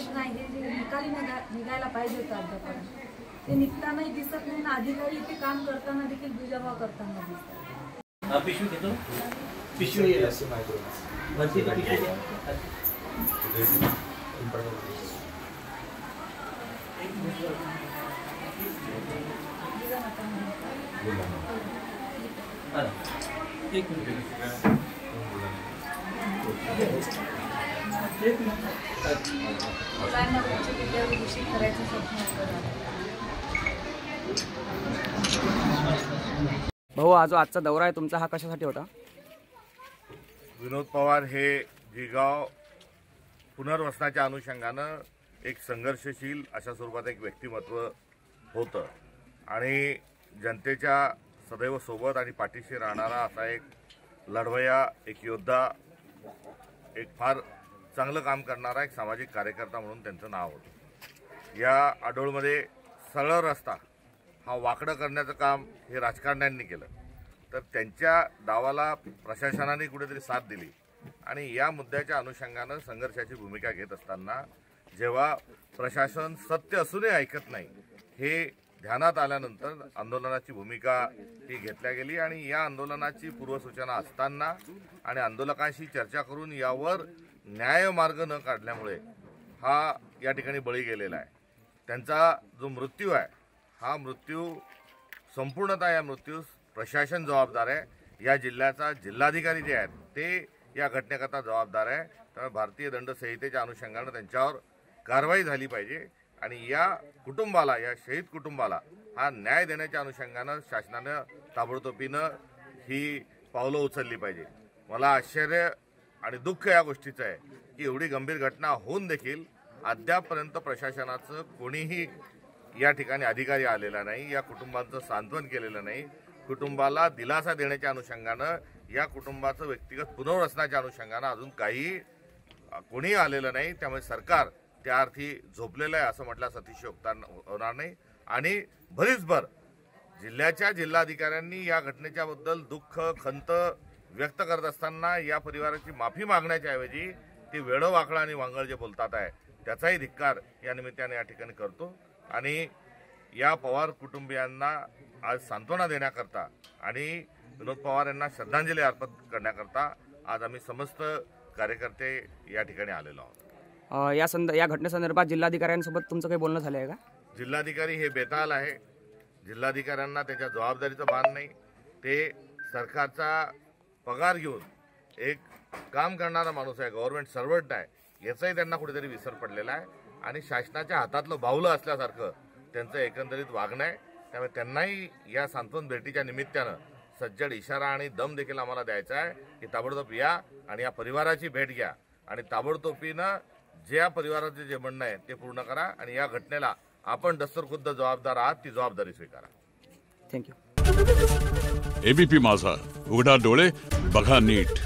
प्रश्न आहे जे निकाली निघायला पाहिजे होतं अद्यापर्यंत ते निघतानाही दिसत नाही ना अधिकारी इथे काम करताना देखील दुजाभाव करताना दिसतात। पिशवी घेतो पिशवी अशी माहिती भरती पिशवी एक मिनिट भाऊ आज आजचा दौरा आहे तुमचा हा कशासाठी होता? विनोद पवार हे जिगाव पुनर्वसनाच्या अनुषंगानं एक संघर्षशील अशा स्वरूपात एक व्यक्तिमत्व होतं आणि जनतेच्या सदैव सोबत आणि पाठीशी राहणारा असा एक लढवय्या, एक योद्धा, एक फार चांगलं काम करणारा एक सामाजिक कार्यकर्ता म्हणून त्यांचं नाव होतं। या आडोळमध्ये सरळ रस्ता हा वाकडं करण्याचं काम हे राजकारण्यांनी केलं, तर त्यांच्या डावाला प्रशासनाने कुठेतरी साथ दिली आणि या मुद्द्याच्या अनुषंगानं संघर्षाची भूमिका घेत असताना जेव्हा प्रशासन सत्य असूनही ऐकत नाही हे ध्यानात आल्यानंतर आंदोलनाची भूमिका ही घेतल्या गेली आणि या आंदोलनाची पूर्वसूचना असताना आणि आंदोलकांशी चर्चा करून यावर न्यायमार्ग न काढल्यामुळे हा या ठिकाणी बळी गेलेला आहे। त्यांचा जो मृत्यू आहे हा मृत्यू संपूर्णतः या मृत्यूस प्रशासन जबाबदार आहे। या जिल्ह्याचा जिल्हाधिकारी जे आहेत ते या घटनेकरता जबाबदार आहे, त्यामुळे भारतीय दंड संहितेच्या अनुषंगाने त्यांच्यावर कारवाई झाली पाहिजे आणि या कुटुंबाला, या शहीद कुटुंबाला हा न्याय देण्याच्या अनुषंगानं शासनानं ताबडतोबीनं ही पावलं उचलली पाहिजे। मला आश्चर्य आणि दुःख या गोष्टीचं आहे की एवढी गंभीर घटना होऊन देखील अद्यापपर्यंत प्रशासनाचं कोणीही या ठिकाणी अधिकारी आलेला नाही, या कुटुंबाचं सांत्वन केलेलं नाही, कुटुंबाला दिलासा देण्याच्या अनुषंगानं, या कुटुंबाचं व्यक्तिगत पुनर्वसनाच्या अनुषंगानं अजून काही कोणी आलेलं नाही। त्यामुळे सरकार त्या अर्थी झोपलेलं आहे असं म्हटल्यास अतिशयोक्ती होणार नाही आणि भरीसभर जिल्ह्याच्या जिल्हाधिकाऱ्यांनी या घटनेच्या बद्दल दुःख, खंत व्यक्त करत असताना या परिवाराची माफी मागण्याच्या ऐवजी ते वेडं-वाकडं आणि वांगळ जे बोलतात आहे त्याचाही धिक्कार या निमित्ताने या ठिकाणी करतो आणि या पवार कुटुंबियांना आज सांत्वना देण्याकरता आणि विनोद पवार यांना श्रद्धांजली अर्पण करण्याकरता आज आम्ही समस्त कार्यकर्ते या ठिकाणी आलेलो आहोत। या घटनेसंदर्भात जिल्हाधिकाऱ्यांसोबत तुमचं काही बोलणं झालं आहे का? जिल्हाधिकारी हे बेताल आहे, जिल्हाधिकाऱ्यांना त्याच्या जबाबदारीचं भान नाही, ते सरकारचा पगार घेऊन एक काम करणारा माणूस आहे, गव्हर्नमेंट सर्वंट आहे, याचाही त्यांना कुठेतरी विसर पडलेला आहे आणि शासनाच्या हातातलं बाहुलं असल्यासारखं त्यांचं एकंदरीत वागणं आहे। त्यामुळे त्यांनाही या सांत्वन भेटीच्या निमित्तानं सज्जड इशारा आणि दम देखील आम्हाला द्यायचा आहे की ताबडतोब या आणि या परिवाराची भेट घ्या आणि ताबडतोबीनं ज्या परिवाराचे जे म्हणणं आहे ते पूर्ण करा आणि या घटनेला आपण दस्तरखुद्द जबाबदार आहात ती जबाबदारी स्वीकारा। थँक्यू। एबीपी माझा, उघडा डोळे बघा नीट।